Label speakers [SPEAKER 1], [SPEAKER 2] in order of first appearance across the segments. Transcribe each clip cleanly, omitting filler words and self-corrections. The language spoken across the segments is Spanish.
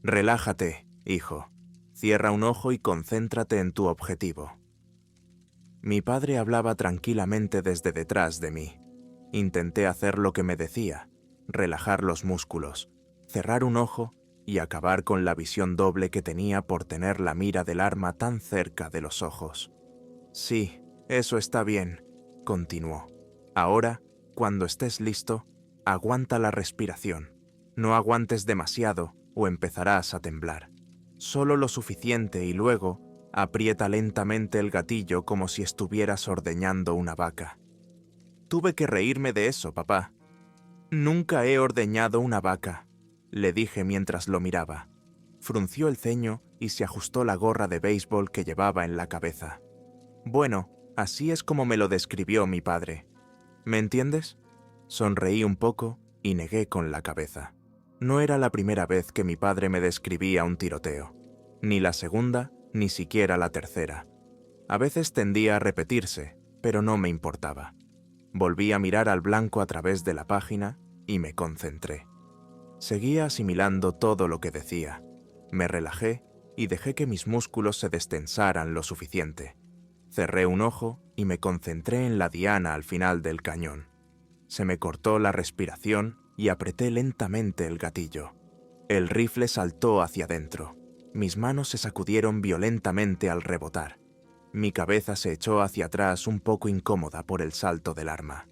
[SPEAKER 1] Relájate, hijo. Cierra un ojo y concéntrate en tu objetivo. Mi padre hablaba tranquilamente desde detrás de mí. Intenté hacer lo que me decía, relajar los músculos, cerrar un ojo y acabar con la visión doble que tenía por tener la mira del arma tan cerca de los ojos. Sí, eso está bien, continuó. Ahora, cuando estés listo, aguanta la respiración. No aguantes demasiado o empezarás a temblar. Solo lo suficiente y luego aprieta lentamente el gatillo como si estuvieras ordeñando una vaca. Tuve que reírme de eso, papá. Nunca he ordeñado una vaca, le dije mientras lo miraba. Frunció el ceño y se ajustó la gorra de béisbol que llevaba en la cabeza. Bueno, así es como me lo describió mi padre. ¿Me entiendes? Sonreí un poco y negué con la cabeza. No era la primera vez que mi padre me describía un tiroteo. Ni la segunda, ni siquiera la tercera. A veces tendía a repetirse, pero no me importaba. Volví a mirar al blanco a través de la página y me concentré. Seguía asimilando todo lo que decía. Me relajé y dejé que mis músculos se destensaran lo suficiente. Cerré un ojo y me concentré en la diana al final del cañón. Se me cortó la respiración y apreté lentamente el gatillo. El rifle saltó hacia adentro. Mis manos se sacudieron violentamente al rebotar. Mi cabeza se echó hacia atrás un poco incómoda por el salto del arma.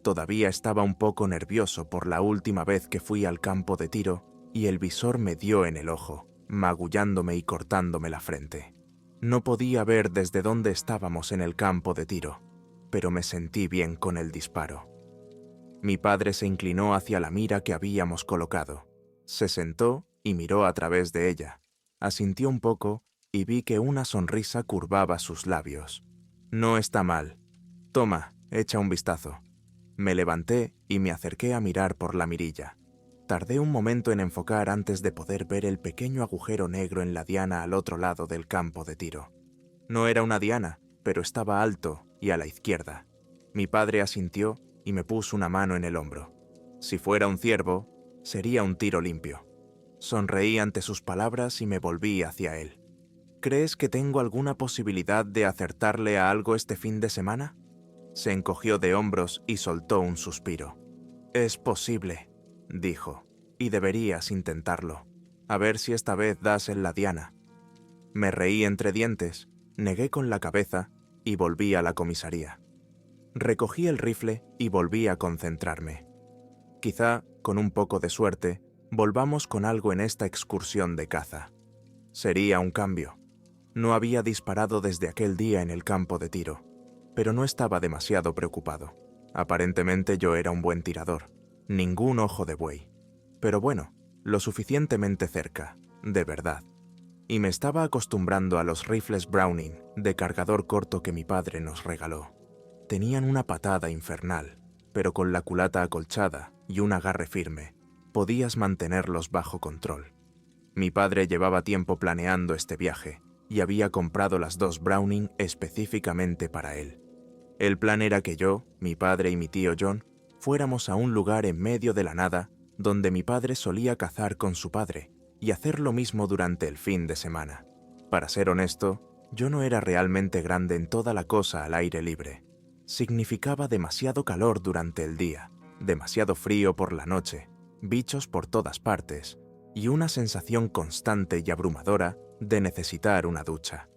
[SPEAKER 1] Todavía estaba un poco nervioso por la última vez que fui al campo de tiro y el visor me dio en el ojo, magullándome y cortándome la frente. No podía ver desde dónde estábamos en el campo de tiro, pero me sentí bien con el disparo. Mi padre se inclinó hacia la mira que habíamos colocado. Se sentó y miró a través de ella. Asintió un poco y vi que una sonrisa curvaba sus labios. No está mal. Toma, echa un vistazo. Me levanté y me acerqué a mirar por la mirilla. Tardé un momento en enfocar antes de poder ver el pequeño agujero negro en la diana al otro lado del campo de tiro. No era una diana, pero estaba alto y a la izquierda. Mi padre asintió y me puso una mano en el hombro. Si fuera un ciervo, sería un tiro limpio. Sonreí ante sus palabras y me volví hacia él. ¿Crees que tengo alguna posibilidad de acertarle a algo este fin de semana? Se encogió de hombros y soltó un suspiro. Es posible, dijo, y deberías intentarlo. A ver si esta vez das en la diana. Me reí entre dientes, negué con la cabeza y volví a la comisaría. Recogí el rifle y volví a concentrarme. Quizá, con un poco de suerte, volvamos con algo en esta excursión de caza. Sería un cambio. No había disparado desde aquel día en el campo de tiro, pero no estaba demasiado preocupado. Aparentemente yo era un buen tirador, ningún ojo de buey. Pero bueno, lo suficientemente cerca, de verdad. Y me estaba acostumbrando a los rifles Browning de cargador corto que mi padre nos regaló. Tenían una patada infernal, pero con la culata acolchada y un agarre firme, podías mantenerlos bajo control. Mi padre llevaba tiempo planeando este viaje y había comprado las dos Browning específicamente para él. El plan era que yo, mi padre y mi tío John fuéramos a un lugar en medio de la nada donde mi padre solía cazar con su padre y hacer lo mismo durante el fin de semana. Para ser honesto, yo no era realmente grande en toda la cosa al aire libre. Significaba demasiado calor durante el día, demasiado frío por la noche, bichos por todas partes y una sensación constante y abrumadora de necesitar una ducha.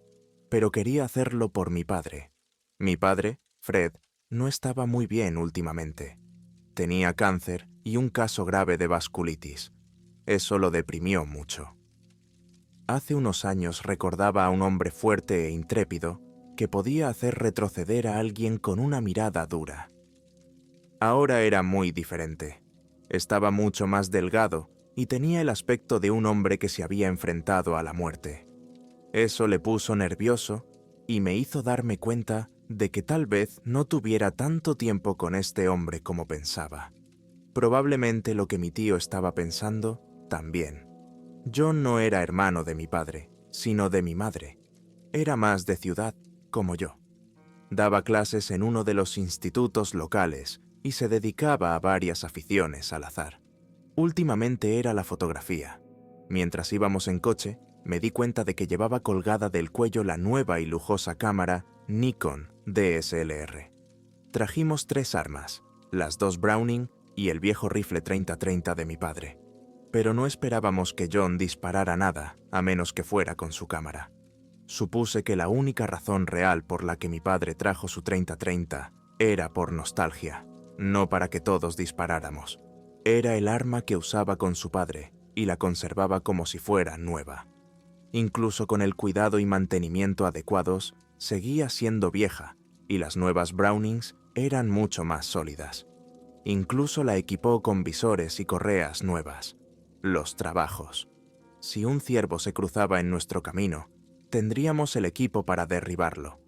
[SPEAKER 1] Pero quería hacerlo por mi padre. Mi padre, Fred, no estaba muy bien últimamente. Tenía cáncer y un caso grave de vasculitis. Eso lo deprimió mucho. Hace unos años recordaba a un hombre fuerte e intrépido que podía hacer retroceder a alguien con una mirada dura. Ahora era muy diferente. Estaba mucho más delgado y tenía el aspecto de un hombre que se había enfrentado a la muerte. Eso le puso nervioso y me hizo darme cuenta de que tal vez no tuviera tanto tiempo con este hombre como pensaba. Probablemente lo que mi tío estaba pensando también. John no era hermano de mi padre, sino de mi madre. Era más de ciudad, como yo. Daba clases en uno de los institutos locales y se dedicaba a varias aficiones al azar. Últimamente era la fotografía. Mientras íbamos en coche, me di cuenta de que llevaba colgada del cuello la nueva y lujosa cámara Nikon DSLR. Trajimos 3 armas, las 2 Browning y el viejo rifle 30-30 de mi padre. Pero no esperábamos que John disparara nada, a menos que fuera con su cámara. Supuse que la única razón real por la que mi padre trajo su 30-30 era por nostalgia, no para que todos disparáramos. Era el arma que usaba con su padre y la conservaba como si fuera nueva. Incluso con el cuidado y mantenimiento adecuados, seguía siendo vieja y las nuevas Brownings eran mucho más sólidas. Incluso la equipó con visores y correas nuevas. Los trabajos. Si un ciervo se cruzaba en nuestro camino, tendríamos el equipo para derribarlo.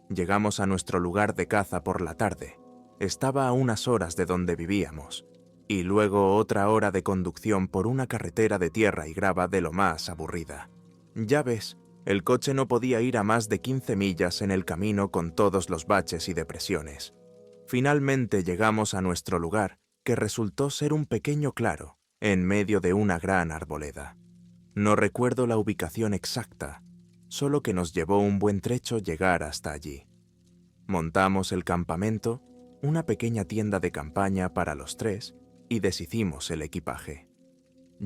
[SPEAKER 1] Llegamos a nuestro lugar de caza por la tarde. Estaba a unas horas de donde vivíamos, y luego otra hora de conducción por una carretera de tierra y grava de lo más aburrida. Ya ves, el coche no podía ir a más de 15 millas en el camino con todos los baches y depresiones. Finalmente llegamos a nuestro lugar, que resultó ser un pequeño claro, en medio de una gran arboleda. No recuerdo la ubicación exacta, solo que nos llevó un buen trecho llegar hasta allí. Montamos el campamento, una pequeña tienda de campaña para los 3, y deshicimos el equipaje.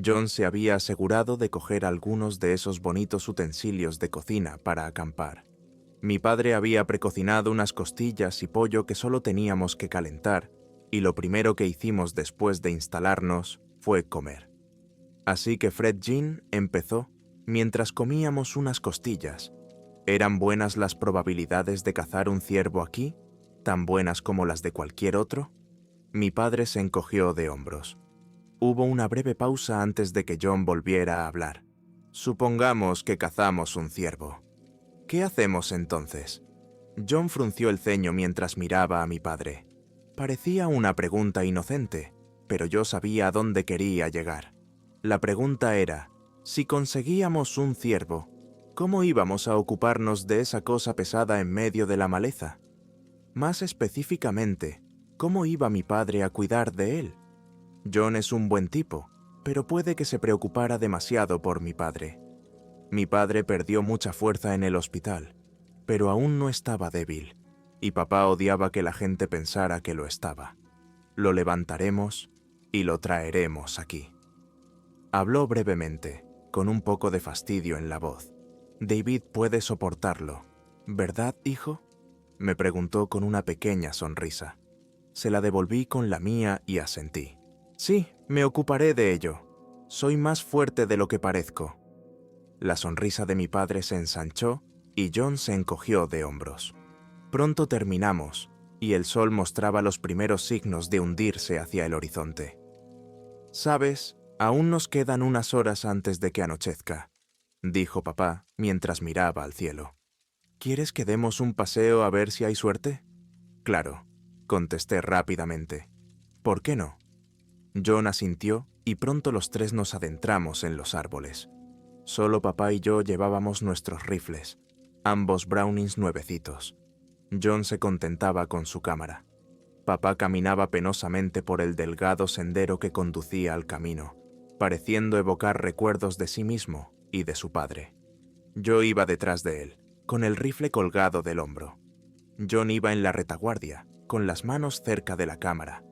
[SPEAKER 1] John se había asegurado de coger algunos de esos bonitos utensilios de cocina para acampar. Mi padre había precocinado unas costillas y pollo que solo teníamos que calentar, y lo primero que hicimos después de instalarnos fue comer. Así que Fred Jean empezó mientras comíamos unas costillas. ¿Eran buenas las probabilidades de cazar un ciervo aquí? ¿Tan buenas como las de cualquier otro? Mi padre se encogió de hombros. Hubo una breve pausa antes de que John volviera a hablar. Supongamos que cazamos un ciervo. ¿Qué hacemos entonces? John frunció el ceño mientras miraba a mi padre. Parecía una pregunta inocente, pero yo sabía a dónde quería llegar. La pregunta era, si conseguíamos un ciervo, ¿cómo íbamos a ocuparnos de esa cosa pesada en medio de la maleza? Más específicamente, ¿cómo iba mi padre a cuidar de él? John es un buen tipo, pero puede que se preocupara demasiado por mi padre. Mi padre perdió mucha fuerza en el hospital, pero aún no estaba débil, y papá odiaba que la gente pensara que lo estaba. Lo levantaremos y lo traeremos aquí. Habló brevemente, con un poco de fastidio en la voz. David puede soportarlo, ¿verdad, hijo? Me preguntó con una pequeña sonrisa. Se la devolví con la mía y asentí. Sí, me ocuparé de ello. Soy más fuerte de lo que parezco. La sonrisa de mi padre se ensanchó y John se encogió de hombros. Pronto terminamos, y el sol mostraba los primeros signos de hundirse hacia el horizonte. «Sabes, aún nos quedan unas horas antes de que anochezca», dijo papá mientras miraba al cielo. «¿Quieres que demos un paseo a ver si hay suerte?» «Claro», contesté rápidamente. «¿Por qué no?» John asintió y pronto los 3 nos adentramos en los árboles. Solo papá y yo llevábamos nuestros rifles, ambos Brownings nuevecitos. John se contentaba con su cámara. Papá caminaba penosamente por el delgado sendero que conducía al camino, pareciendo evocar recuerdos de sí mismo y de su padre. Yo iba detrás de él, con el rifle colgado del hombro. John iba en la retaguardia, con las manos cerca de la cámara,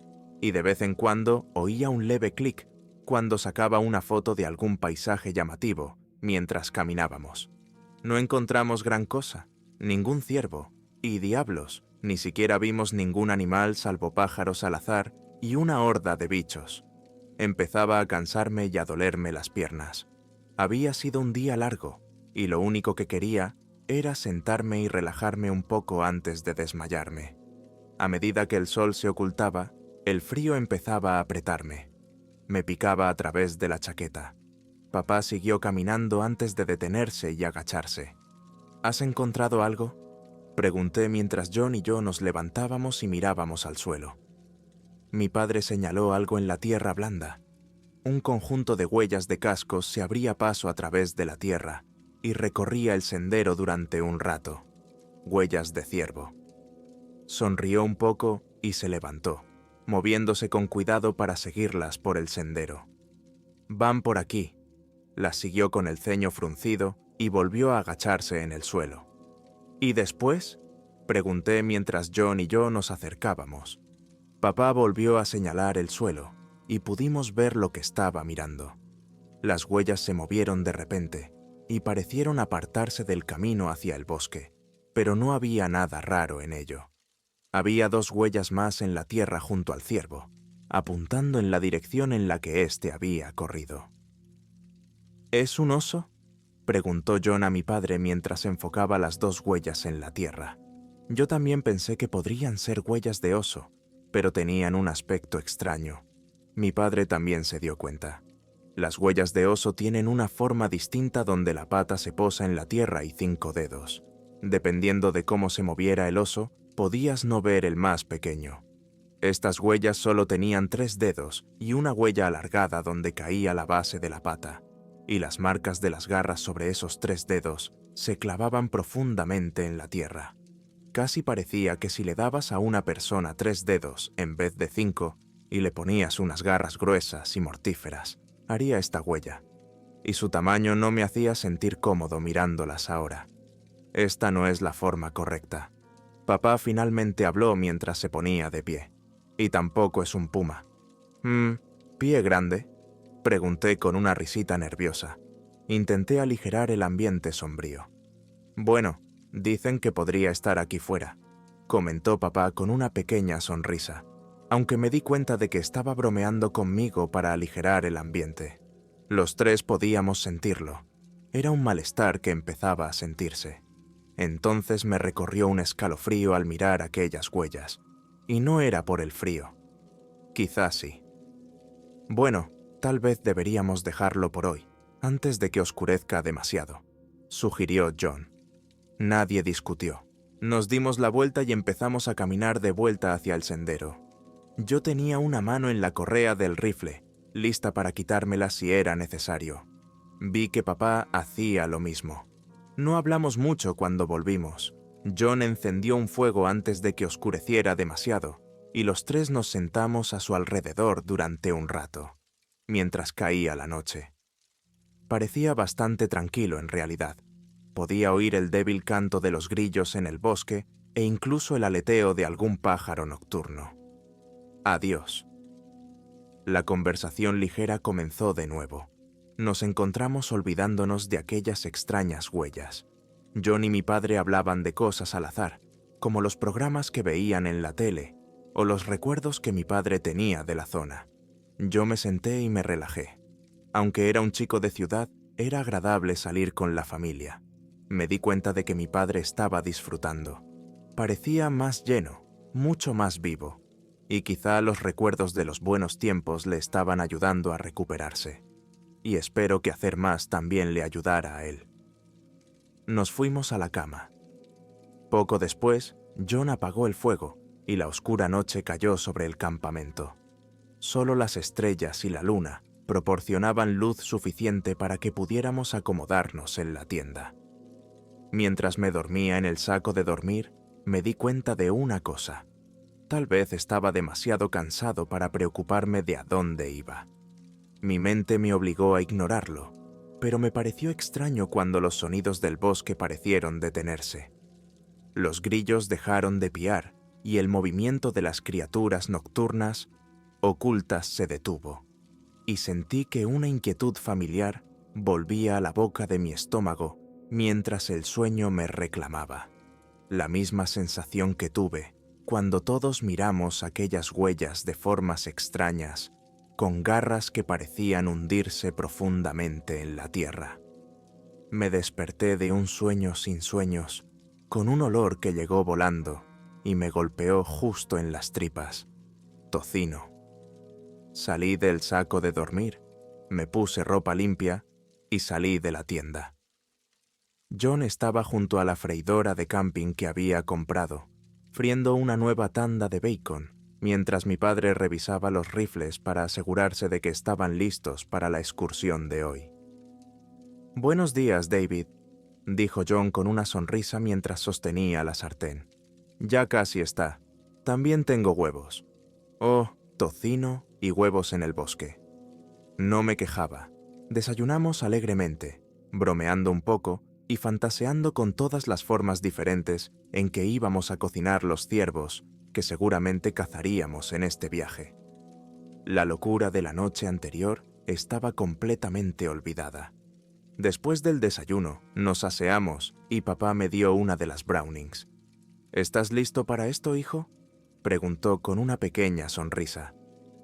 [SPEAKER 1] y de vez en cuando oía un leve clic cuando sacaba una foto de algún paisaje llamativo mientras caminábamos. No encontramos gran cosa, ningún ciervo, y diablos, ni siquiera vimos ningún animal salvo pájaros al azar y una horda de bichos. Empezaba a cansarme y a dolerme las piernas. Había sido un día largo, y lo único que quería era sentarme y relajarme un poco antes de desmayarme. A medida que el sol se ocultaba, el frío empezaba a apretarme. Me picaba a través de la chaqueta. Papá siguió caminando antes de detenerse y agacharse. ¿Has encontrado algo?, pregunté mientras John y yo nos levantábamos y mirábamos al suelo. Mi padre señaló algo en la tierra blanda. Un conjunto de huellas de cascos se abría paso a través de la tierra y recorría el sendero durante un rato. Huellas de ciervo. Sonrió un poco y se levantó, moviéndose con cuidado para seguirlas por el sendero. «Van por aquí», Las siguió con el ceño fruncido y volvió a agacharse en el suelo. ¿Y después?, pregunté mientras John y yo nos acercábamos. Papá volvió a señalar el suelo y pudimos ver lo que estaba mirando. Las huellas se movieron de repente y parecieron apartarse del camino hacia el bosque, pero no había nada raro en ello. Había 2 huellas más en la tierra junto al ciervo, apuntando en la dirección en la que éste había corrido. ¿Es un oso?, preguntó John a mi padre mientras enfocaba las 2 huellas en la tierra. Yo también pensé que podrían ser huellas de oso, pero tenían un aspecto extraño. Mi padre también se dio cuenta. Las huellas de oso tienen una forma distinta donde la pata se posa en la tierra y 5 dedos. Dependiendo de cómo se moviera el oso, podías no ver el más pequeño. Estas huellas solo tenían 3 dedos y una huella alargada donde caía la base de la pata, y las marcas de las garras sobre esos 3 dedos se clavaban profundamente en la tierra. Casi parecía que si le dabas a una persona 3 dedos en vez de 5 y le ponías unas garras gruesas y mortíferas, haría esta huella. Y su tamaño no me hacía sentir cómodo mirándolas ahora. Esta no es la forma correcta. Papá finalmente habló mientras se ponía de pie. Y tampoco es un puma. ¿Pie grande?, pregunté con una risita nerviosa. Intenté aligerar el ambiente sombrío. Bueno, dicen que podría estar aquí fuera, comentó papá con una pequeña sonrisa, aunque me di cuenta de que estaba bromeando conmigo para aligerar el ambiente. Los 3 podíamos sentirlo. Era un malestar que empezaba a sentirse. Entonces me recorrió un escalofrío al mirar aquellas huellas, y no era por el frío. Quizás sí. Bueno, tal vez deberíamos dejarlo por hoy, antes de que oscurezca demasiado, sugirió John. Nadie discutió. Nos dimos la vuelta y empezamos a caminar de vuelta hacia el sendero. Yo tenía una mano en la correa del rifle, lista para quitármela si era necesario. Vi que papá hacía lo mismo. No hablamos mucho cuando volvimos. John encendió un fuego antes de que oscureciera demasiado, y los 3 nos sentamos a su alrededor durante un rato, mientras caía la noche. Parecía bastante tranquilo en realidad. Podía oír el débil canto de los grillos en el bosque e incluso el aleteo de algún pájaro nocturno. Adiós. La conversación ligera comenzó de nuevo. Nos encontramos olvidándonos de aquellas extrañas huellas. John y mi padre hablaban de cosas al azar, como los programas que veían en la tele o los recuerdos que mi padre tenía de la zona. Yo me senté y me relajé. Aunque era un chico de ciudad, era agradable salir con la familia. Me di cuenta de que mi padre estaba disfrutando. Parecía más lleno, mucho más vivo, y quizá los recuerdos de los buenos tiempos le estaban ayudando a recuperarse. Y espero que hacer más también le ayudara a él. Nos fuimos a la cama. Poco después, John apagó el fuego y la oscura noche cayó sobre el campamento. Solo las estrellas y la luna proporcionaban luz suficiente para que pudiéramos acomodarnos en la tienda. Mientras me dormía en el saco de dormir, me di cuenta de una cosa. Tal vez estaba demasiado cansado para preocuparme de a dónde iba. Mi mente me obligó a ignorarlo, pero me pareció extraño cuando los sonidos del bosque parecieron detenerse. Los grillos dejaron de piar y el movimiento de las criaturas nocturnas ocultas se detuvo, y sentí que una inquietud familiar volvía a la boca de mi estómago mientras el sueño me reclamaba. La misma sensación que tuve cuando todos miramos aquellas huellas de formas extrañas, con garras que parecían hundirse profundamente en la tierra. Me desperté de un sueño sin sueños, con un olor que llegó volando y me golpeó justo en las tripas. Tocino. Salí del saco de dormir, me puse ropa limpia y salí de la tienda. John estaba junto a la freidora de camping que había comprado, friendo una nueva tanda de bacon, mientras mi padre revisaba los rifles para asegurarse de que estaban listos para la excursión de hoy. «Buenos días, David», dijo John con una sonrisa mientras sostenía la sartén. «Ya casi está. También tengo huevos. Oh, tocino y huevos en el bosque». No me quejaba. Desayunamos alegremente, bromeando un poco y fantaseando con todas las formas diferentes en que íbamos a cocinar los ciervos que seguramente cazaríamos en este viaje. La locura de la noche anterior estaba completamente olvidada. Después del desayuno, nos aseamos y papá me dio una de las Brownings. ¿Estás listo para esto, hijo?, preguntó con una pequeña sonrisa.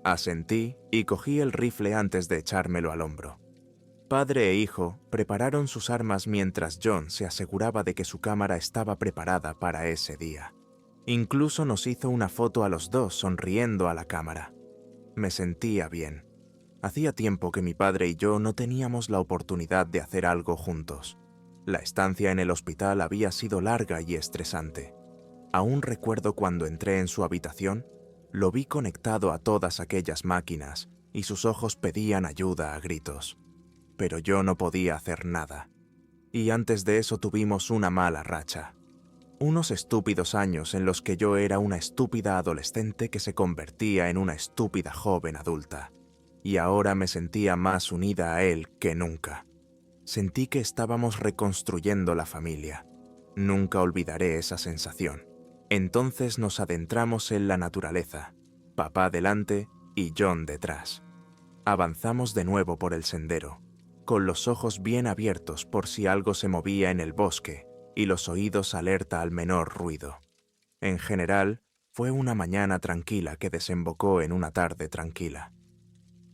[SPEAKER 1] Asentí y cogí el rifle antes de echármelo al hombro. Padre e hijo prepararon sus armas mientras John se aseguraba de que su cámara estaba preparada para ese día. Incluso nos hizo una foto a los dos sonriendo a la cámara. Me sentía bien. Hacía tiempo que mi padre y yo no teníamos la oportunidad de hacer algo juntos. La estancia en el hospital había sido larga y estresante. Aún recuerdo cuando entré en su habitación, lo vi conectado a todas aquellas máquinas y sus ojos pedían ayuda a gritos. Pero yo no podía hacer nada. Y antes de eso tuvimos una mala racha. Unos estúpidos años en los que yo era una estúpida adolescente que se convertía en una estúpida joven adulta. Y ahora me sentía más unida a él que nunca. Sentí que estábamos reconstruyendo la familia. Nunca olvidaré esa sensación. Entonces nos adentramos en la naturaleza, papá delante y John detrás. Avanzamos de nuevo por el sendero, con los ojos bien abiertos por si algo se movía en el bosque y los oídos alerta al menor ruido. En general, fue una mañana tranquila que desembocó en una tarde tranquila.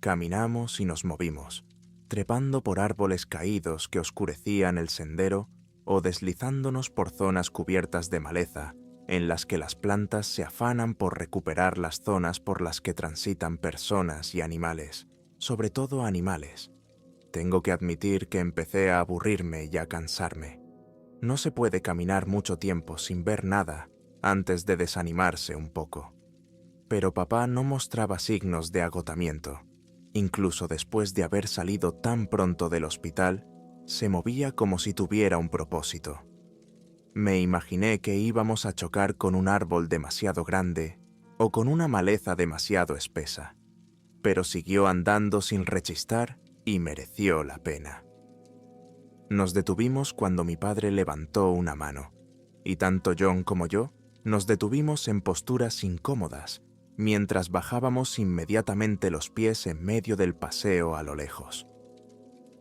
[SPEAKER 1] Caminamos y nos movimos, trepando por árboles caídos que oscurecían el sendero o deslizándonos por zonas cubiertas de maleza en las que las plantas se afanan por recuperar las zonas por las que transitan personas y animales, sobre todo animales. Tengo que admitir que empecé a aburrirme y a cansarme. No se puede caminar mucho tiempo sin ver nada antes de desanimarse un poco. Pero papá no mostraba signos de agotamiento. Incluso después de haber salido tan pronto del hospital, se movía como si tuviera un propósito. Me imaginé que íbamos a chocar con un árbol demasiado grande o con una maleza demasiado espesa, pero siguió andando sin rechistar y mereció la pena. Nos detuvimos cuando mi padre levantó una mano, y tanto John como yo nos detuvimos en posturas incómodas mientras bajábamos inmediatamente los pies en medio del paseo a lo lejos.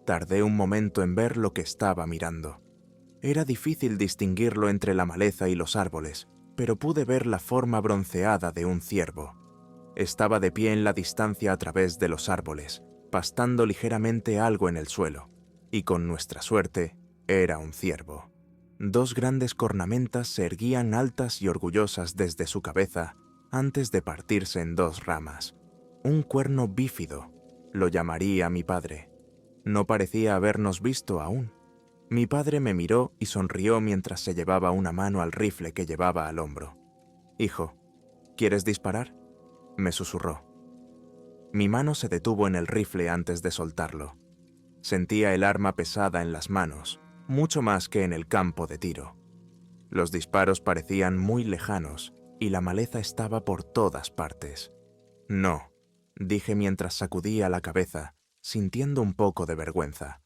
[SPEAKER 1] Tardé un momento en ver lo que estaba mirando. Era difícil distinguirlo entre la maleza y los árboles, pero pude ver la forma bronceada de un ciervo. Estaba de pie en la distancia a través de los árboles, pastando ligeramente algo en el suelo, y con nuestra suerte, era un ciervo. Dos grandes cornamentas se erguían altas y orgullosas desde su cabeza antes de partirse en dos ramas. Un cuerno bífido, lo llamaría mi padre. No parecía habernos visto aún. Mi padre me miró y sonrió mientras se llevaba una mano al rifle que llevaba al hombro. «Hijo, ¿quieres disparar?», me susurró. Mi mano se detuvo en el rifle antes de soltarlo. Sentía el arma pesada en las manos, mucho más que en el campo de tiro. Los disparos parecían muy lejanos y la maleza estaba por todas partes. «No», dije mientras sacudía la cabeza, sintiendo un poco de vergüenza.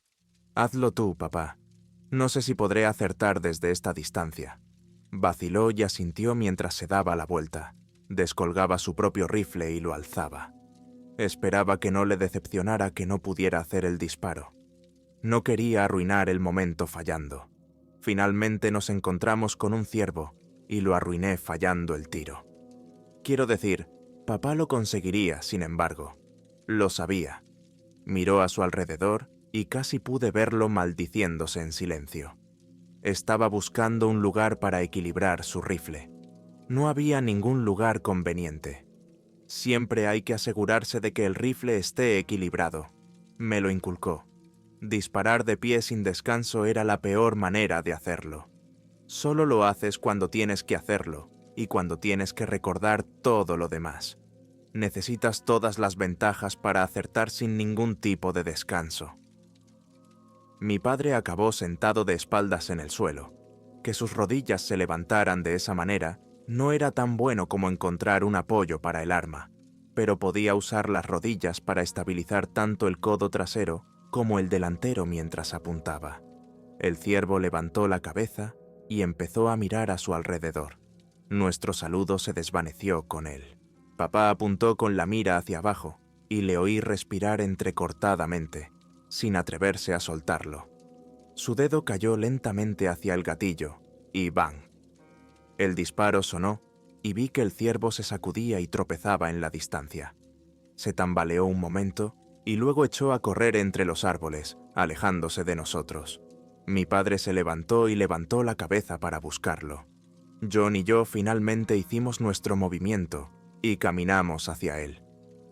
[SPEAKER 1] «Hazlo tú, papá. No sé si podré acertar desde esta distancia». Vaciló y asintió mientras se daba la vuelta. Descolgaba su propio rifle y lo alzaba. Esperaba que no le decepcionara que no pudiera hacer el disparo. No quería arruinar el momento fallando. Finalmente nos encontramos con un ciervo y lo arruiné fallando el tiro. Quiero decir, papá lo conseguiría, sin embargo. Lo sabía. Miró a su alrededor y casi pude verlo maldiciéndose en silencio. Estaba buscando un lugar para equilibrar su rifle. No había ningún lugar conveniente. Siempre hay que asegurarse de que el rifle esté equilibrado. Me lo inculcó. Disparar de pie sin descanso era la peor manera de hacerlo. Solo lo haces cuando tienes que hacerlo y cuando tienes que recordar todo lo demás. Necesitas todas las ventajas para acertar sin ningún tipo de descanso. Mi padre acabó sentado de espaldas en el suelo. Que sus rodillas se levantaran de esa manera no era tan bueno como encontrar un apoyo para el arma, pero podía usar las rodillas para estabilizar tanto el codo trasero como el delantero mientras apuntaba. El ciervo levantó la cabeza y empezó a mirar a su alrededor. Nuestro saludo se desvaneció con él. Papá apuntó con la mira hacia abajo y le oí respirar entrecortadamente, sin atreverse a soltarlo. Su dedo cayó lentamente hacia el gatillo y ¡bang! El disparo sonó y vi que el ciervo se sacudía y tropezaba en la distancia. Se tambaleó un momento y luego echó a correr entre los árboles, alejándose de nosotros. Mi padre se levantó y levantó la cabeza para buscarlo. John y yo finalmente hicimos nuestro movimiento y caminamos hacia él.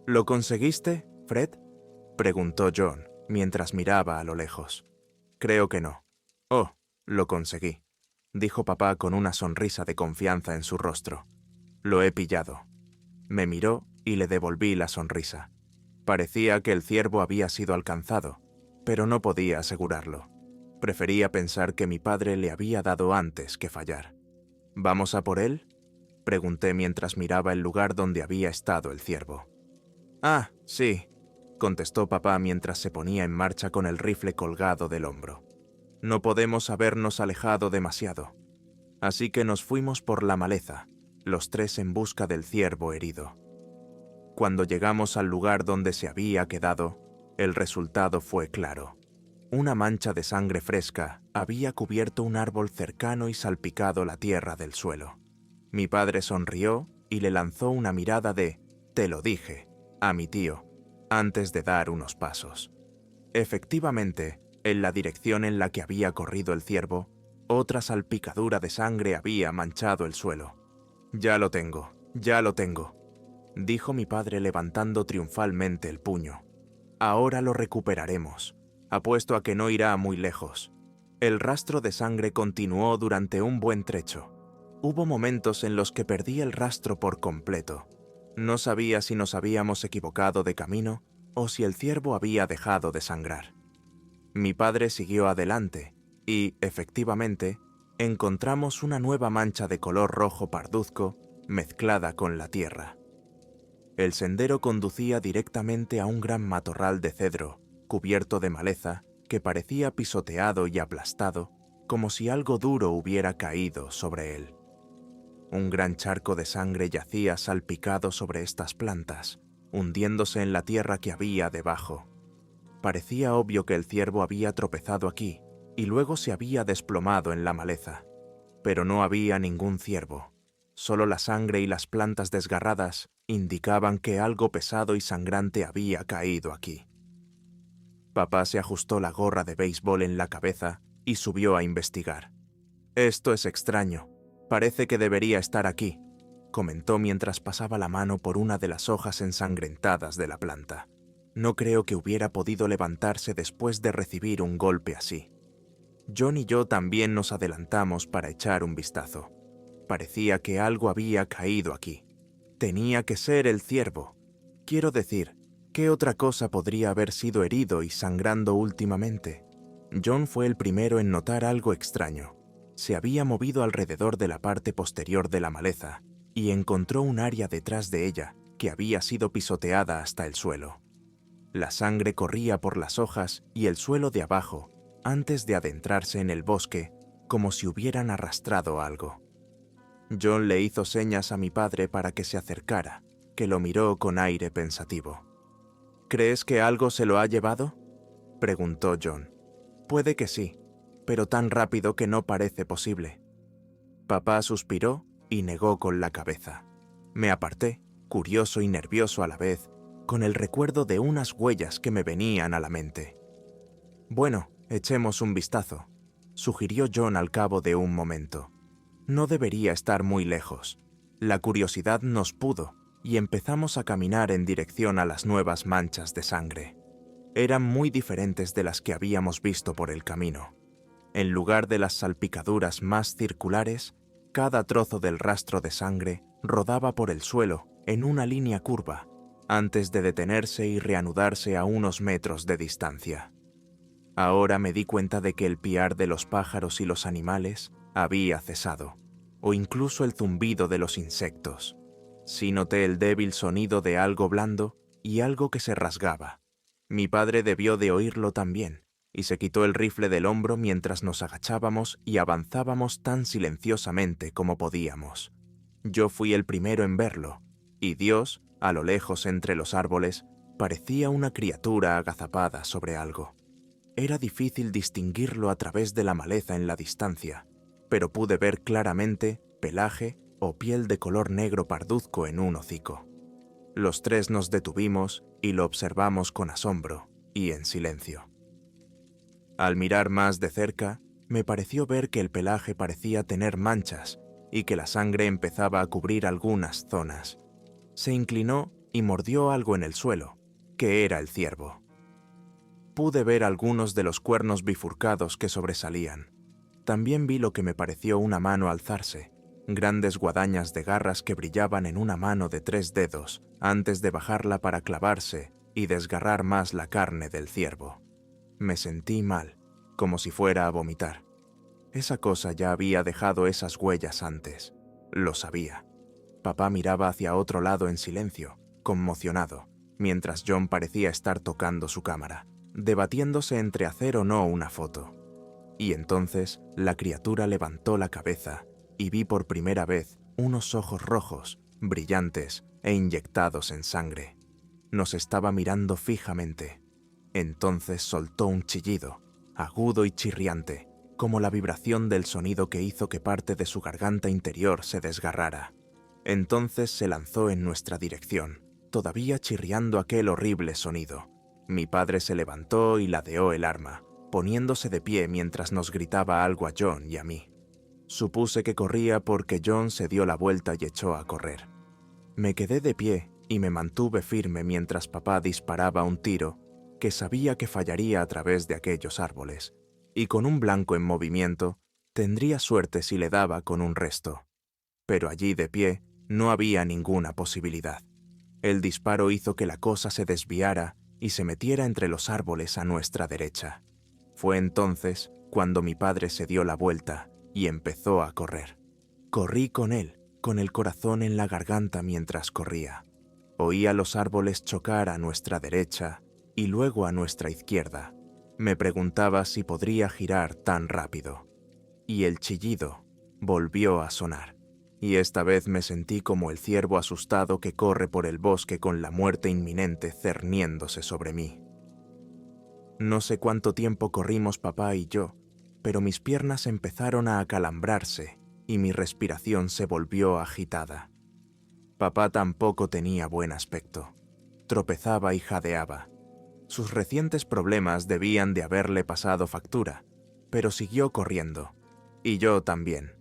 [SPEAKER 1] ¿Lo conseguiste, Fred?, preguntó John mientras miraba a lo lejos. Creo que no. Oh, lo conseguí, dijo papá con una sonrisa de confianza en su rostro. Lo he pillado. Me miró y le devolví la sonrisa. Parecía que el ciervo había sido alcanzado, pero no podía asegurarlo. Prefería pensar que mi padre le había dado antes que fallar. ¿Vamos a por él?, pregunté mientras miraba el lugar donde había estado el ciervo. Ah, sí, contestó papá mientras se ponía en marcha con el rifle colgado del hombro. No podemos habernos alejado demasiado. Así que nos fuimos por la maleza, los tres en busca del ciervo herido. Cuando llegamos al lugar donde se había quedado, el resultado fue claro. Una mancha de sangre fresca había cubierto un árbol cercano y salpicado la tierra del suelo. Mi padre sonrió y le lanzó una mirada de «te lo dije» a mi tío, antes de dar unos pasos. Efectivamente, en la dirección en la que había corrido el ciervo, otra salpicadura de sangre había manchado el suelo. «Ya lo tengo, dijo mi padre levantando triunfalmente el puño. «Ahora lo recuperaremos. Apuesto a que no irá muy lejos». El rastro de sangre continuó durante un buen trecho. Hubo momentos en los que perdí el rastro por completo. No sabía si nos habíamos equivocado de camino o si el ciervo había dejado de sangrar. Mi padre siguió adelante y, efectivamente, encontramos una nueva mancha de color rojo parduzco mezclada con la tierra. El sendero conducía directamente a un gran matorral de cedro, cubierto de maleza, que parecía pisoteado y aplastado, como si algo duro hubiera caído sobre él. Un gran charco de sangre yacía salpicado sobre estas plantas, hundiéndose en la tierra que había debajo. Parecía obvio que el ciervo había tropezado aquí y luego se había desplomado en la maleza. Pero no había ningún ciervo. Solo la sangre y las plantas desgarradas indicaban que algo pesado y sangrante había caído aquí. Papá se ajustó la gorra de béisbol en la cabeza y subió a investigar. «Esto es extraño. Parece que debería estar aquí», comentó mientras pasaba la mano por una de las hojas ensangrentadas de la planta. «No creo que hubiera podido levantarse después de recibir un golpe así». John y yo también nos adelantamos para echar un vistazo. Parecía que algo había caído aquí. Tenía que ser el ciervo. Quiero decir, ¿qué otra cosa podría haber sido herido y sangrando últimamente? John fue el primero en notar algo extraño. Se había movido alrededor de la parte posterior de la maleza y encontró un área detrás de ella que había sido pisoteada hasta el suelo. La sangre corría por las hojas y el suelo de abajo antes de adentrarse en el bosque, como si hubieran arrastrado algo. John le hizo señas a mi padre para que se acercara, que lo miró con aire pensativo. «¿Crees que algo se lo ha llevado?», preguntó John. «Puede que sí, pero tan rápido que no parece posible». Papá suspiró y negó con la cabeza. Me aparté, curioso y nervioso a la vez, con el recuerdo de unas huellas que me venían a la mente. «Bueno, echemos un vistazo», sugirió John al cabo de un momento. No debería estar muy lejos. La curiosidad nos pudo y empezamos a caminar en dirección a las nuevas manchas de sangre. Eran muy diferentes de las que habíamos visto por el camino. En lugar de las salpicaduras más circulares, cada trozo del rastro de sangre rodaba por el suelo en una línea curva, antes de detenerse y reanudarse a unos metros de distancia. Ahora me di cuenta de que el piar de los pájaros y los animales había cesado, o incluso el zumbido de los insectos. Sí noté el débil sonido de algo blando y algo que se rasgaba. Mi padre debió de oírlo también, y se quitó el rifle del hombro mientras nos agachábamos y avanzábamos tan silenciosamente como podíamos. Yo fui el primero en verlo, y Dios, a lo lejos entre los árboles, parecía una criatura agazapada sobre algo. Era difícil distinguirlo a través de la maleza en la distancia, pero pude ver claramente pelaje o piel de color negro parduzco en un hocico. Los tres nos detuvimos y lo observamos con asombro y en silencio. Al mirar más de cerca, me pareció ver que el pelaje parecía tener manchas y que la sangre empezaba a cubrir algunas zonas. Se inclinó y mordió algo en el suelo, que era el ciervo. Pude ver algunos de los cuernos bifurcados que sobresalían. También vi lo que me pareció una mano alzarse, grandes guadañas de garras que brillaban en una mano de 3 dedos antes de bajarla para clavarse y desgarrar más la carne del ciervo. Me sentí mal, como si fuera a vomitar. Esa cosa ya había dejado esas huellas antes. Lo sabía. Papá miraba hacia otro lado en silencio, conmocionado, mientras John parecía estar tocando su cámara, debatiéndose entre hacer o no una foto. Y entonces la criatura levantó la cabeza y vi por primera vez unos ojos rojos, brillantes e inyectados en sangre. Nos estaba mirando fijamente. Entonces soltó un chillido, agudo y chirriante, como la vibración del sonido que hizo que parte de su garganta interior se desgarrara. Entonces se lanzó en nuestra dirección, todavía chirriando aquel horrible sonido. Mi padre se levantó y ladeó el arma, poniéndose de pie mientras nos gritaba algo a John y a mí. Supuse que corría porque John se dio la vuelta y echó a correr. Me quedé de pie y me mantuve firme mientras papá disparaba un tiro que sabía que fallaría a través de aquellos árboles, y con un blanco en movimiento, tendría suerte si le daba con un resto. Pero allí de pie no había ninguna posibilidad. El disparo hizo que la cosa se desviara y se metiera entre los árboles a nuestra derecha. Fue entonces cuando mi padre se dio la vuelta y empezó a correr. Corrí con él, con el corazón en la garganta mientras corría. Oía los árboles chocar a nuestra derecha y luego a nuestra izquierda. Me preguntaba si podría girar tan rápido. Y el chillido volvió a sonar. Y esta vez me sentí como el ciervo asustado que corre por el bosque con la muerte inminente cerniéndose sobre mí. No sé cuánto tiempo corrimos papá y yo, pero mis piernas empezaron a acalambrarse y mi respiración se volvió agitada. Papá tampoco tenía buen aspecto. Tropezaba y jadeaba. Sus recientes problemas debían de haberle pasado factura, pero siguió corriendo. Y yo también.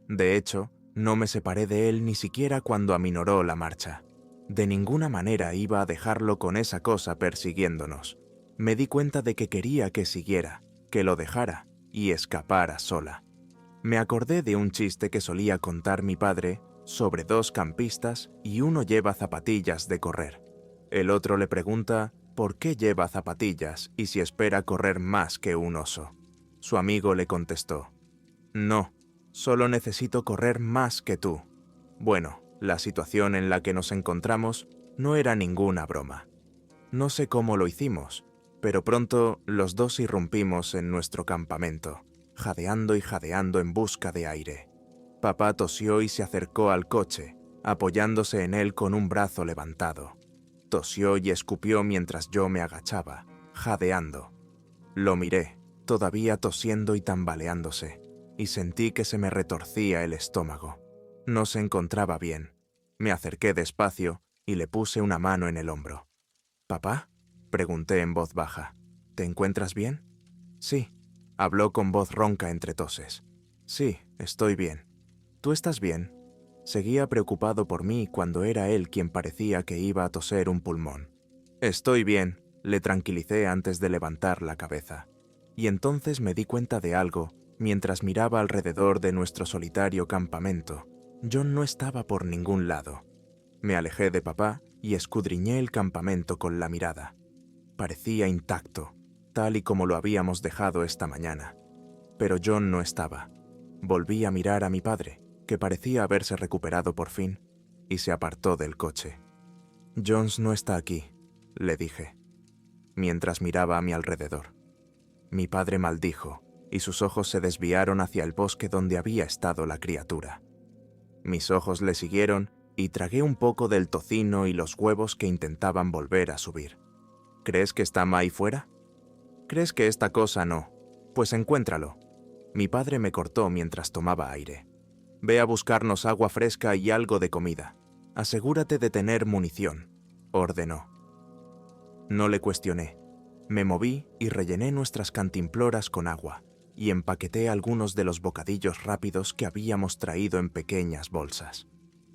[SPEAKER 1] De hecho, no me separé de él ni siquiera cuando aminoró la marcha. De ninguna manera iba a dejarlo con esa cosa persiguiéndonos. Me di cuenta de que quería que siguiera, que lo dejara y escapara sola. Me acordé de un chiste que solía contar mi padre sobre 2 campistas y uno lleva zapatillas de correr. El otro le pregunta por qué lleva zapatillas y si espera correr más que un oso. Su amigo le contestó: «No, solo necesito correr más que tú». Bueno, la situación en la que nos encontramos no era ninguna broma. No sé cómo lo hicimos, pero pronto los dos irrumpimos en nuestro campamento, jadeando y jadeando en busca de aire. Papá tosió y se acercó al coche, apoyándose en él con un brazo levantado. Tosió y escupió mientras yo me agachaba, jadeando. Lo miré, todavía tosiendo y tambaleándose, y sentí que se me retorcía el estómago. No se encontraba bien. Me acerqué despacio y le puse una mano en el hombro. «¿Papá?», pregunté en voz baja. «¿Te encuentras bien?». «Sí», habló con voz ronca entre toses. «Sí, estoy bien». «¿Tú estás bien?». Seguía preocupado por mí cuando era él quien parecía que iba a toser un pulmón. «Estoy bien», le tranquilicé antes de levantar la cabeza. Y entonces me di cuenta de algo mientras miraba alrededor de nuestro solitario campamento. John no estaba por ningún lado. Me alejé de papá y escudriñé el campamento con la mirada. Parecía intacto, tal y como lo habíamos dejado esta mañana. Pero John no estaba. Volví a mirar a mi padre, que parecía haberse recuperado por fin, y se apartó del coche. «Jones no está aquí», le dije. mientras miraba a mi alrededor. Mi padre maldijo, y sus ojos se desviaron hacia el bosque donde había estado la criatura. Mis ojos le siguieron y tragué un poco del tocino y los huevos que intentaban volver a subir. ¿Crees que está ahí fuera? ¿Crees que esta cosa no? Pues encuéntralo. Mi padre me cortó mientras tomaba aire. Ve a buscarnos agua fresca y algo de comida. Asegúrate de tener munición, ordenó. No le cuestioné. Me moví y rellené nuestras cantimploras con agua y empaqueté algunos de los bocadillos rápidos que habíamos traído en pequeñas bolsas.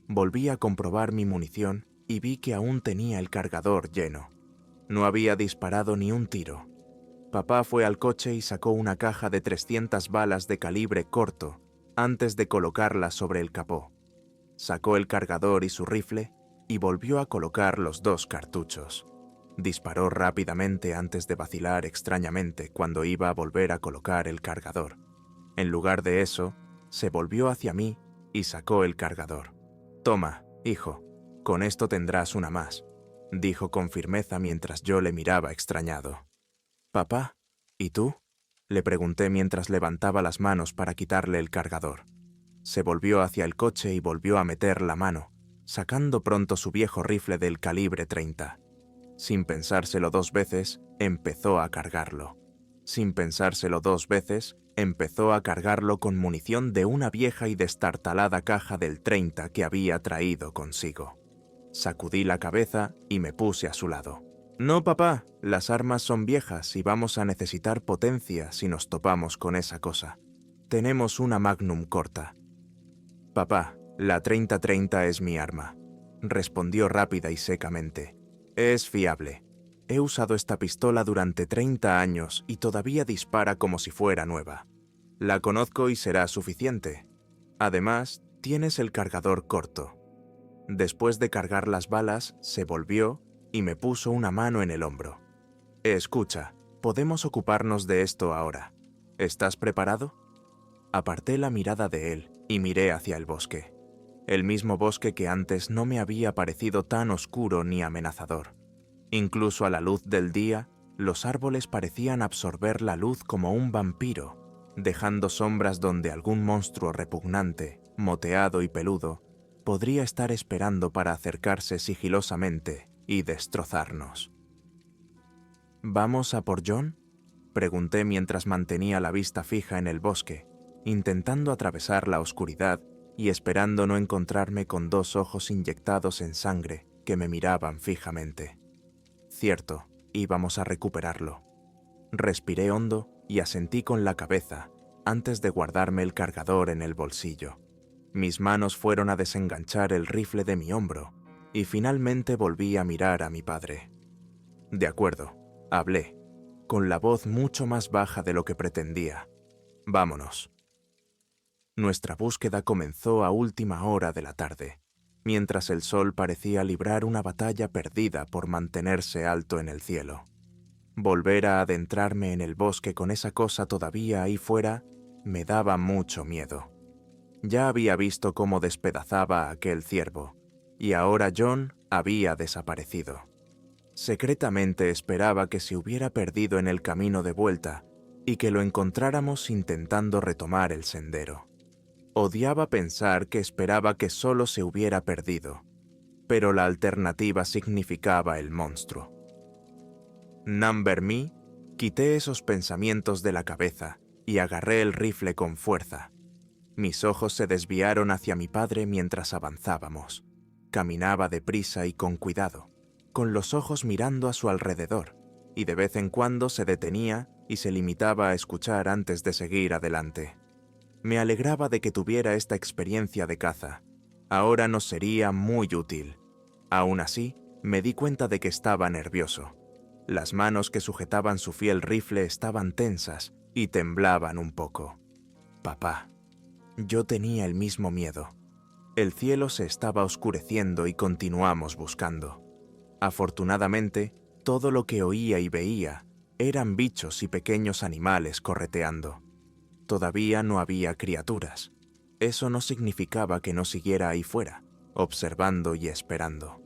[SPEAKER 1] Volví a comprobar mi munición y vi que aún tenía el cargador lleno. No había disparado ni un tiro. Papá fue al coche y sacó una caja de 300 balas de calibre corto antes de colocarlas sobre el capó. Sacó el cargador y su rifle y volvió a colocar los 2 cartuchos. Disparó rápidamente antes de vacilar extrañamente cuando iba a volver a colocar el cargador. En lugar de eso, se volvió hacia mí y sacó el cargador. «Toma, hijo, con esto tendrás una más», dijo con firmeza mientras yo le miraba extrañado. «Papá, ¿y tú?», le pregunté mientras levantaba las manos para quitarle el cargador. Se volvió hacia el coche y volvió a meter la mano, sacando pronto su viejo rifle del calibre 30. Sin pensárselo 2 veces, empezó a cargarlo. Sin pensárselo 2 veces, empezó a cargarlo con munición de una vieja y destartalada caja del 30 que había traído consigo. Sacudí la cabeza y me puse a su lado. «No, papá, las armas son viejas y vamos a necesitar potencia si nos topamos con esa cosa. Tenemos una Magnum corta». «Papá, la 30-30 es mi arma», respondió rápida y secamente. «Es fiable. He usado esta pistola durante 30 años y todavía dispara como si fuera nueva. La conozco y será suficiente. Además, tienes el cargador corto». Después de cargar las balas, se volvió y me puso una mano en el hombro. «Escucha, podemos ocuparnos de esto ahora. ¿Estás preparado?» Aparté la mirada de él y miré hacia el bosque. El mismo bosque que antes no me había parecido tan oscuro ni amenazador. Incluso a la luz del día, los árboles parecían absorber la luz como un vampiro, dejando sombras donde algún monstruo repugnante, moteado y peludo, podría estar esperando para acercarse sigilosamente y destrozarnos. «¿Vamos a por John?», pregunté mientras mantenía la vista fija en el bosque, intentando atravesar la oscuridad y esperando no encontrarme con 2 ojos inyectados en sangre que me miraban fijamente. Cierto, íbamos a recuperarlo. Respiré hondo y asentí con la cabeza antes de guardarme el cargador en el bolsillo. Mis manos fueron a desenganchar el rifle de mi hombro y finalmente volví a mirar a mi padre. «De acuerdo», hablé, con la voz mucho más baja de lo que pretendía. «Vámonos». Nuestra búsqueda comenzó a última hora de la tarde, mientras el sol parecía librar una batalla perdida por mantenerse alto en el cielo. Volver a adentrarme en el bosque con esa cosa todavía ahí fuera me daba mucho miedo. Ya había visto cómo despedazaba a aquel ciervo, y ahora John había desaparecido. Secretamente esperaba que se hubiera perdido en el camino de vuelta y que lo encontráramos intentando retomar el sendero. Odiaba pensar que esperaba que solo se hubiera perdido, pero la alternativa significaba el monstruo. Number Me, quité esos pensamientos de la cabeza y agarré el rifle con fuerza. Mis ojos se desviaron hacia mi padre mientras avanzábamos. Caminaba deprisa y con cuidado, con los ojos mirando a su alrededor, y de vez en cuando se detenía y se limitaba a escuchar antes de seguir adelante. Me alegraba de que tuviera esta experiencia de caza. Ahora nos sería muy útil. Aún así, me di cuenta de que estaba nervioso. Las manos que sujetaban su fiel rifle estaban tensas y temblaban un poco. Papá. Yo tenía el mismo miedo. El cielo se estaba oscureciendo y continuamos buscando. Afortunadamente, todo lo que oía y veía eran bichos y pequeños animales correteando. Todavía no había criaturas. Eso no significaba que no siguiera ahí fuera, observando y esperando.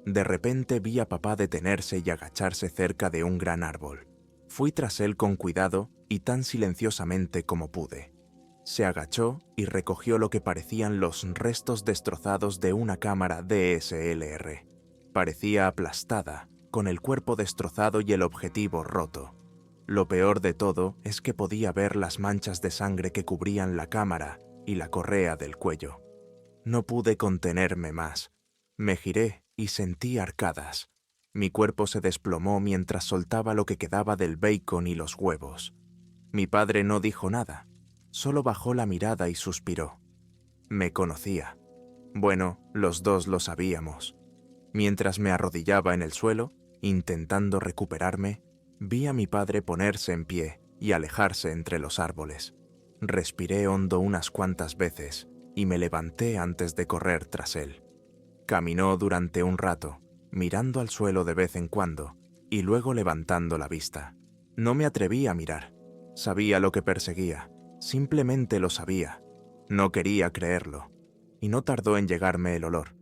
[SPEAKER 1] De repente vi a papá detenerse y agacharse cerca de un gran árbol. Fui tras él con cuidado y tan silenciosamente como pude. Se agachó y recogió lo que parecían los restos destrozados de una cámara DSLR. Parecía aplastada, con el cuerpo destrozado y el objetivo roto. Lo peor de todo es que podía ver las manchas de sangre que cubrían la cámara y la correa del cuello. No pude contenerme más. Me giré y sentí arcadas. Mi cuerpo se desplomó mientras soltaba lo que quedaba del bacon y los huevos. Mi padre no dijo nada, solo bajó la mirada y suspiró. Me conocía. Bueno, los dos lo sabíamos. Mientras me arrodillaba en el suelo, intentando recuperarme, vi a mi padre ponerse en pie y alejarse entre los árboles. Respiré hondo unas cuantas veces y me levanté antes de correr tras él. Caminó durante un rato, mirando al suelo de vez en cuando y luego levantando la vista. No me atreví a mirar. Sabía lo que perseguía, simplemente lo sabía. No quería creerlo, y no tardó en llegarme el olor.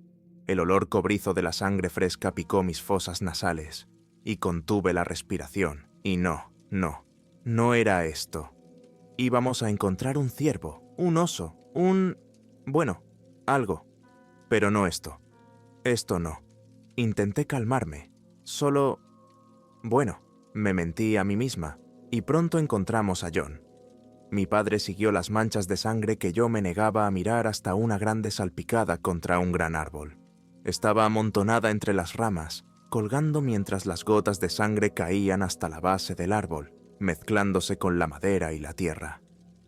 [SPEAKER 1] El olor cobrizo de la sangre fresca picó mis fosas nasales, y contuve la respiración. Y no era esto. Íbamos a encontrar un ciervo, un oso, bueno, algo. Pero no esto. Esto no. Intenté calmarme. Me mentí a mí misma, y pronto encontramos a John. Mi padre siguió las manchas de sangre que yo me negaba a mirar hasta una grande salpicada contra un gran árbol. Estaba amontonada entre las ramas, colgando mientras las gotas de sangre caían hasta la base del árbol, mezclándose con la madera y la tierra.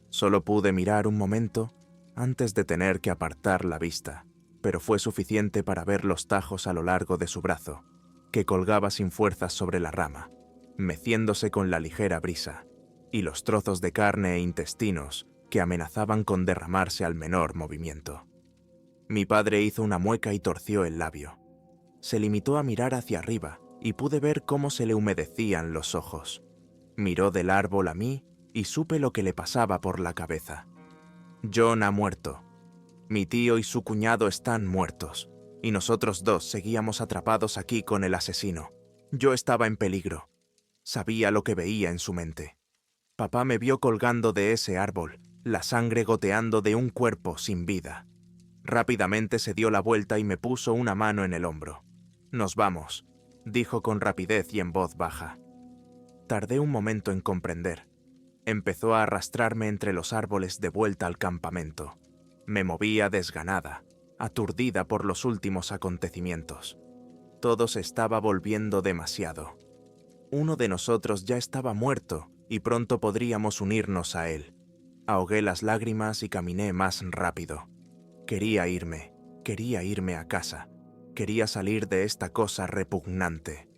[SPEAKER 1] Solo pude mirar un momento antes de tener que apartar la vista, pero fue suficiente para ver los tajos a lo largo de su brazo, que colgaba sin fuerzas sobre la rama, meciéndose con la ligera brisa, y los trozos de carne e intestinos que amenazaban con derramarse al menor movimiento. Mi padre hizo una mueca y torció el labio. Se limitó a mirar hacia arriba y pude ver cómo se le humedecían los ojos. Miró del árbol a mí y supe lo que le pasaba por la cabeza. John ha muerto. Mi tío y su cuñado están muertos, y nosotros dos seguíamos atrapados aquí con el asesino. Yo estaba en peligro. Sabía lo que veía en su mente. Papá me vio colgando de ese árbol, la sangre goteando de un cuerpo sin vida. Rápidamente se dio la vuelta y me puso una mano en el hombro. «Nos vamos», dijo con rapidez y en voz baja. Tardé un momento en comprender. Empezó a arrastrarme entre los árboles de vuelta al campamento. Me movía desganada, aturdida por los últimos acontecimientos. Todo se estaba volviendo demasiado. Uno de nosotros ya estaba muerto y pronto podríamos unirnos a él. Ahogué las lágrimas y caminé más rápido. Quería irme a casa. Quería salir de esta cosa repugnante.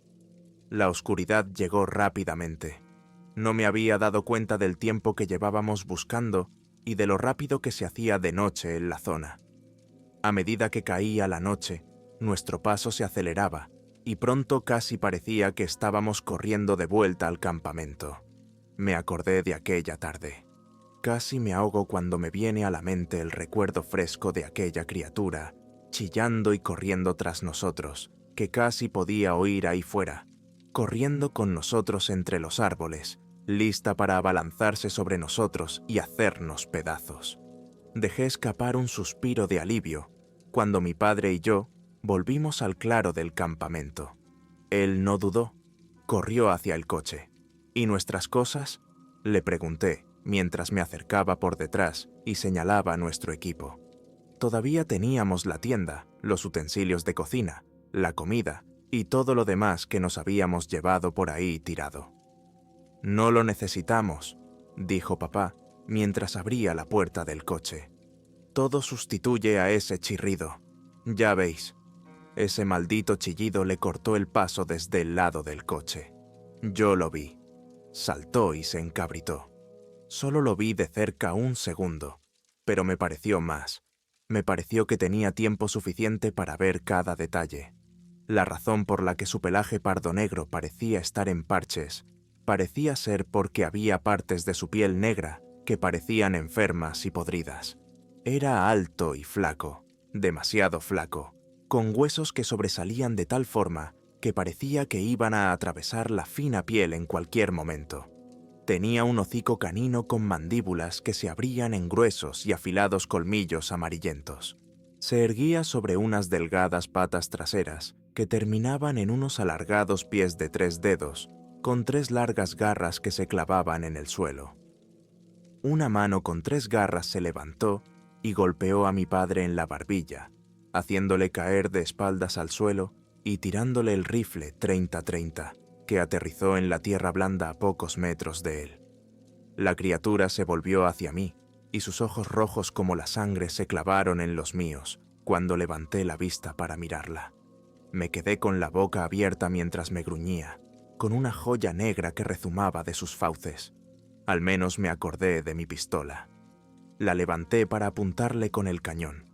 [SPEAKER 1] La oscuridad llegó rápidamente. No me había dado cuenta del tiempo que llevábamos buscando y de lo rápido que se hacía de noche en la zona. A medida que caía la noche, nuestro paso se aceleraba y pronto casi parecía que estábamos corriendo de vuelta al campamento. Me acordé de aquella tarde. Casi me ahogo cuando me viene a la mente el recuerdo fresco de aquella criatura, chillando y corriendo tras nosotros, que casi podía oír ahí fuera, corriendo con nosotros entre los árboles, lista para abalanzarse sobre nosotros y hacernos pedazos. Dejé escapar un suspiro de alivio cuando mi padre y yo volvimos al claro del campamento. Él no dudó, corrió hacia el coche. ¿Y nuestras cosas?, le pregunté, mientras me acercaba por detrás y señalaba nuestro equipo. Todavía teníamos la tienda, los utensilios de cocina, la comida y todo lo demás que nos habíamos llevado por ahí tirado. «No lo necesitamos», dijo papá, mientras abría la puerta del coche. «Todo sustituye a ese chirrido. Ya veis». Ese maldito chillido le cortó el paso desde el lado del coche. Yo lo vi. Saltó y se encabritó. Solo lo vi de cerca un segundo, pero me pareció más. Me pareció que tenía tiempo suficiente para ver cada detalle. La razón por la que su pelaje pardo-negro parecía estar en parches parecía ser porque había partes de su piel negra que parecían enfermas y podridas. Era alto y flaco, demasiado flaco, con huesos que sobresalían de tal forma que parecía que iban a atravesar la fina piel en cualquier momento. Tenía un hocico canino con mandíbulas que se abrían en gruesos y afilados colmillos amarillentos. Se erguía sobre unas delgadas patas traseras que terminaban en unos alargados pies de 3 dedos, con 3 largas garras que se clavaban en el suelo. Una mano con 3 garras se levantó y golpeó a mi padre en la barbilla, haciéndole caer de espaldas al suelo y tirándole el rifle 30-30, que aterrizó en la tierra blanda a pocos metros de él. La criatura se volvió hacia mí, y sus ojos rojos como la sangre se clavaron en los míos cuando levanté la vista para mirarla. Me quedé con la boca abierta mientras me gruñía, con una joya negra que rezumaba de sus fauces. Al menos me acordé de mi pistola. La levanté para apuntarle con el cañón.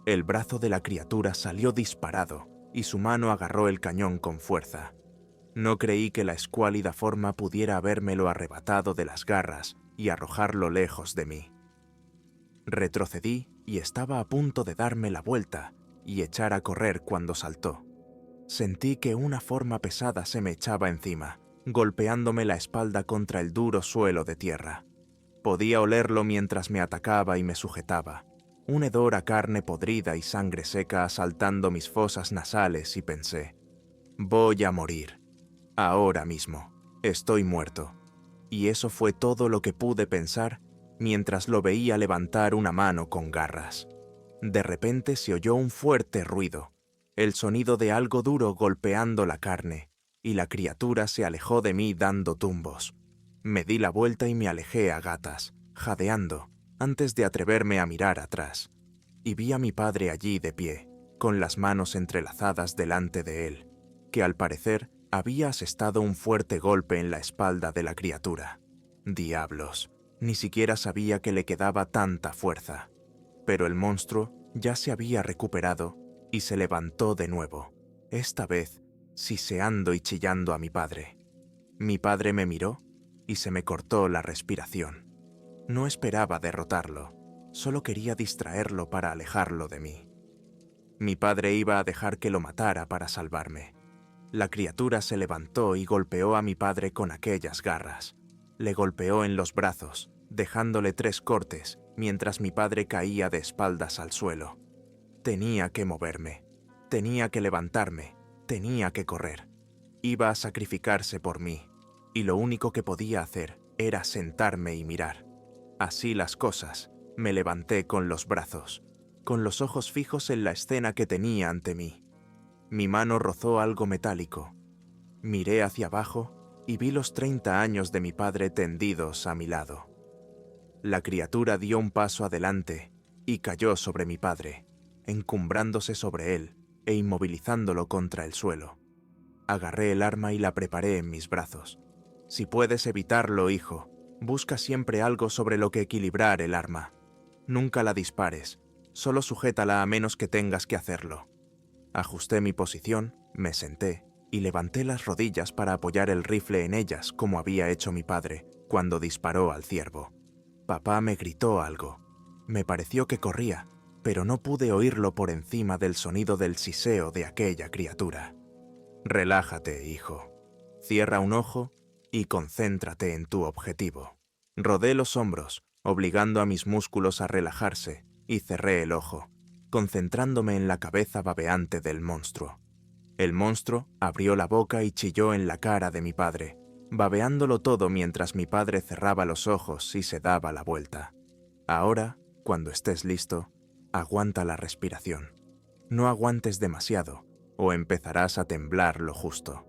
[SPEAKER 1] El brazo de la criatura salió disparado y su mano agarró el cañón con fuerza. No creí que la escuálida forma pudiera habérmelo arrebatado de las garras y arrojarlo lejos de mí. Retrocedí y estaba a punto de darme la vuelta y echar a correr cuando saltó. Sentí que una forma pesada se me echaba encima, golpeándome la espalda contra el duro suelo de tierra. Podía olerlo mientras me atacaba y me sujetaba, un hedor a carne podrida y sangre seca asaltando mis fosas nasales, y pensé: voy a morir. Ahora mismo. Estoy muerto. Y eso fue todo lo que pude pensar mientras lo veía levantar una mano con garras. De repente se oyó un fuerte ruido, el sonido de algo duro golpeando la carne, y la criatura se alejó de mí dando tumbos. Me di la vuelta y me alejé a gatas, jadeando, antes de atreverme a mirar atrás. Y vi a mi padre allí de pie, con las manos entrelazadas delante de él, que al parecer había asestado un fuerte golpe en la espalda de la criatura. Diablos, ni siquiera sabía que le quedaba tanta fuerza. Pero el monstruo ya se había recuperado y se levantó de nuevo, esta vez siseando y chillando a mi padre. Mi padre me miró y se me cortó la respiración. No esperaba derrotarlo, solo quería distraerlo para alejarlo de mí. Mi padre iba a dejar que lo matara para salvarme. La criatura se levantó y golpeó a mi padre con aquellas garras. Le golpeó en los brazos, dejándole 3 cortes, mientras mi padre caía de espaldas al suelo. Tenía que moverme, tenía que levantarme, tenía que correr. Iba a sacrificarse por mí, y lo único que podía hacer era sentarme y mirar. Así las cosas, me levanté con los brazos, con los ojos fijos en la escena que tenía ante mí. Mi mano rozó algo metálico. Miré hacia abajo y vi los 30 años de mi padre tendidos a mi lado. La criatura dio un paso adelante y cayó sobre mi padre, encumbrándose sobre él e inmovilizándolo contra el suelo. Agarré el arma y la preparé en mis brazos. Si puedes evitarlo, hijo, busca siempre algo sobre lo que equilibrar el arma. Nunca la dispares, solo sujétala a menos que tengas que hacerlo. Ajusté mi posición, me senté y levanté las rodillas para apoyar el rifle en ellas como había hecho mi padre cuando disparó al ciervo. Papá me gritó algo. Me pareció que corría, pero no pude oírlo por encima del sonido del siseo de aquella criatura. Relájate, hijo. Cierra un ojo y concéntrate en tu objetivo. Rodé los hombros, obligando a mis músculos a relajarse, y cerré el ojo, concentrándome en la cabeza babeante del monstruo. El monstruo abrió la boca y chilló en la cara de mi padre, babeándolo todo mientras mi padre cerraba los ojos y se daba la vuelta. Ahora, cuando estés listo, aguanta la respiración. No aguantes demasiado, o empezarás a temblar lo justo.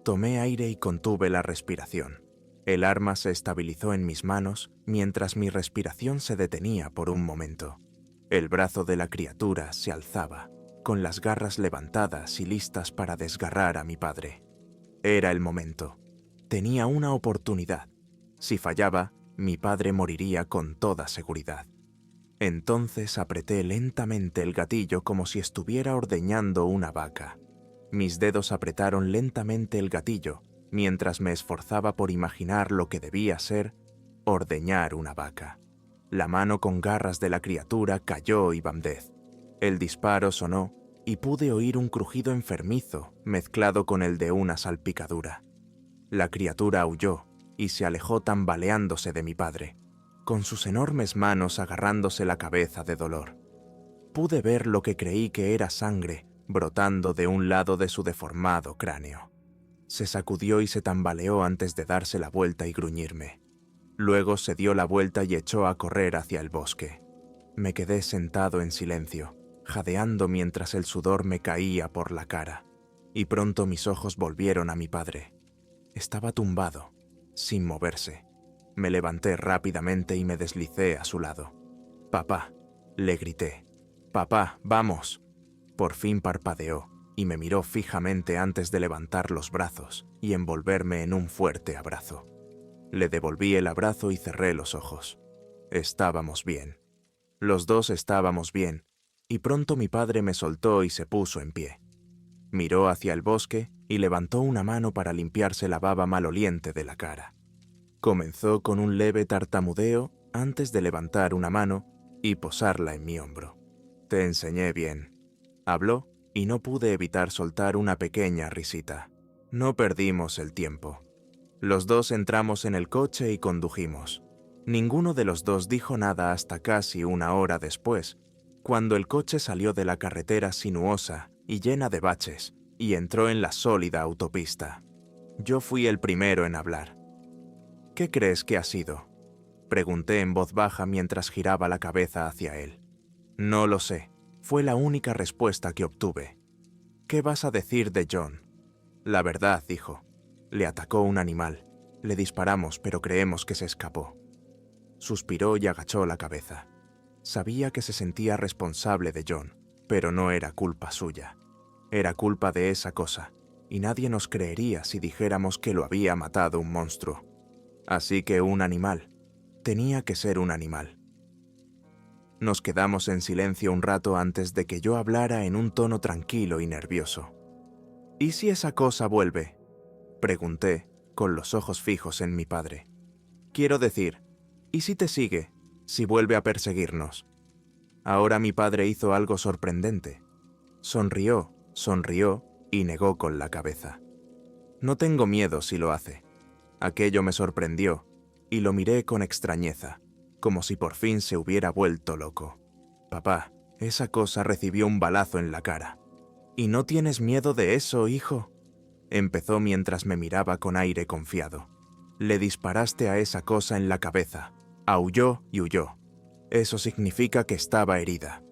[SPEAKER 1] Tomé aire y contuve la respiración. El arma se estabilizó en mis manos mientras mi respiración se detenía por un momento. El brazo de la criatura se alzaba, con las garras levantadas y listas para desgarrar a mi padre. Era el momento. Tenía una oportunidad. Si fallaba, mi padre moriría con toda seguridad. Entonces apreté lentamente el gatillo como si estuviera ordeñando una vaca. Mis dedos apretaron lentamente el gatillo mientras me esforzaba por imaginar lo que debía ser ordeñar una vaca. La mano con garras de la criatura cayó y bandez. El disparo sonó y pude oír un crujido enfermizo mezclado con el de una salpicadura. La criatura aulló y se alejó tambaleándose de mi padre, con sus enormes manos agarrándose la cabeza de dolor. Pude ver lo que creí que era sangre brotando de un lado de su deformado cráneo. Se sacudió y se tambaleó antes de darse la vuelta y gruñirme. Luego se dio la vuelta y echó a correr hacia el bosque. Me quedé sentado en silencio, jadeando mientras el sudor me caía por la cara, y pronto mis ojos volvieron a mi padre. Estaba tumbado, sin moverse. Me levanté rápidamente y me deslicé a su lado. «Papá», le grité. «Papá, vamos». Por fin parpadeó y me miró fijamente antes de levantar los brazos y envolverme en un fuerte abrazo. Le devolví el abrazo y cerré los ojos. Estábamos bien. Los dos estábamos bien, y pronto mi padre me soltó y se puso en pie. Miró hacia el bosque y levantó una mano para limpiarse la baba maloliente de la cara. Comenzó con un leve tartamudeo antes de levantar una mano y posarla en mi hombro. «Te enseñé bien», habló, y no pude evitar soltar una pequeña risita. No perdimos el tiempo. Los dos entramos en el coche y condujimos. Ninguno de los dos dijo nada hasta casi una hora después, cuando el coche salió de la carretera sinuosa y llena de baches y entró en la sólida autopista. Yo fui el primero en hablar. «¿Qué crees que ha sido?», pregunté en voz baja mientras giraba la cabeza hacia él. «No lo sé», fue la única respuesta que obtuve. «¿Qué vas a decir de John?». «La verdad, hijo. Le atacó un animal. Le disparamos, pero creemos que se escapó». Suspiró y agachó la cabeza. Sabía que se sentía responsable de John, pero no era culpa suya. Era culpa de esa cosa, y nadie nos creería si dijéramos que lo había matado un monstruo. Así que un animal. Tenía que ser un animal. Nos quedamos en silencio un rato antes de que yo hablara en un tono tranquilo y nervioso. «¿Y si esa cosa vuelve?», pregunté, con los ojos fijos en mi padre. «Quiero decir, ¿y si te sigue? Si vuelve a perseguirnos». Ahora mi padre hizo algo sorprendente. Sonrió y negó con la cabeza. «No tengo miedo si lo hace». Aquello me sorprendió, y lo miré con extrañeza, como si por fin se hubiera vuelto loco. «Papá, esa cosa recibió un balazo en la cara». «¿Y no tienes miedo de eso, hijo?», empezó mientras me miraba con aire confiado. «Le disparaste a esa cosa en la cabeza. Aulló y huyó. Eso significa que estaba herida.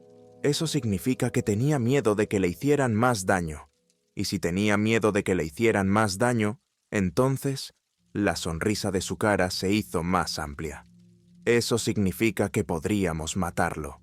[SPEAKER 1] Eso significa que tenía miedo de que le hicieran más daño. Y si tenía miedo de que le hicieran más daño, entonces la sonrisa de su cara se hizo más amplia. Eso significa que podríamos matarlo».